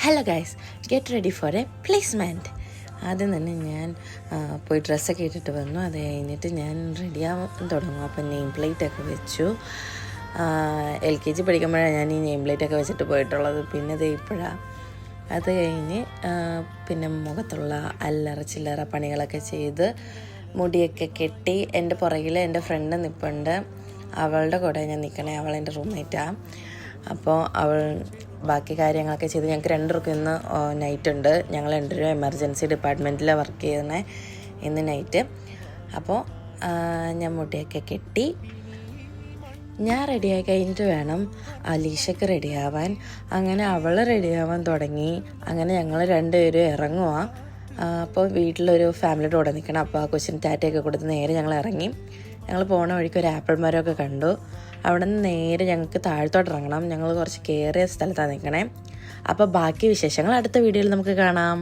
Hello guys, get ready for A placement. ആദ്യം തന്നെ ഞാൻ പോയി ഡ്രസ്സൊക്കെ ഇട്ടിട്ട് വന്നു. അത് കഴിഞ്ഞിട്ട് ഞാൻ റെഡിയാവാൻ തുടങ്ങും. അപ്പം നെയിം പ്ലേറ്റൊക്കെ വെച്ചു. LKG പഠിക്കുമ്പോഴാണ് ഞാൻ ഈ നെയിം പ്ലേറ്റൊക്കെ വെച്ചിട്ട് പോയിട്ടുള്ളത്. പിന്നെ ഇത് ഇപ്പോഴാണ്. അത് കഴിഞ്ഞ് പിന്നെ മുഖത്തുള്ള അല്ലറ ചില്ലറ പണികളൊക്കെ ചെയ്ത് മുടിയൊക്കെ കെട്ടി എൻ്റെ പുറകിൽ എൻ്റെ ഫ്രണ്ട് നിൽപ്പുണ്ട്. അവളുടെ കൂടെ ഞാൻ നിൽക്കണേ. അവളെൻ്റെ റൂംമേറ്റാണ്. അപ്പോൾ അവൾ ബാക്കി കാര്യങ്ങളൊക്കെ ചെയ്ത് ഞങ്ങൾക്ക് രണ്ടുപേർക്കും ഇന്ന് നൈറ്റ് ഉണ്ട്. ഞങ്ങൾ രണ്ടുപേരും എമർജൻസി ഡിപ്പാർട്ട്മെൻറ്റിൽ വർക്ക് ചെയ്യുന്നത് ഇന്ന് നൈറ്റ്. അപ്പോൾ ഞാൻ മുടിയൊക്കെ കെട്ടി ഞാൻ റെഡിയായി കഴിഞ്ഞിട്ട് വേണം അലീഷയ്ക്ക് റെഡിയാവാൻ. അങ്ങനെ അവൾ റെഡിയാവാൻ തുടങ്ങി. അങ്ങനെ ഞങ്ങൾ രണ്ടുപേരും ഇറങ്ങുക. അപ്പോൾ വീട്ടിലൊരു ഫാമിലിയുടെ കൂടെ നിൽക്കണം. അപ്പോൾ ആ കൊച്ചിന് ടാറ്റയൊക്കെ കൊടുത്ത് നേരെ ഞങ്ങൾ ഇറങ്ങി. ഞങ്ങൾ പോണ വഴിക്ക് ഒരു ആപ്പിൾ മരമൊക്കെ കണ്ടു. അവിടെ നിന്ന് നേരെ ഞങ്ങൾക്ക് താഴത്തോട്ട് ഇറങ്ങണം. ഞങ്ങൾ കുറച്ച് കയറിയ സ്ഥലത്താണ് നിൽക്കണേ. അപ്പോൾ ബാക്കി വിശേഷങ്ങൾ അടുത്ത വീഡിയോയിൽ നമുക്ക് കാണാം.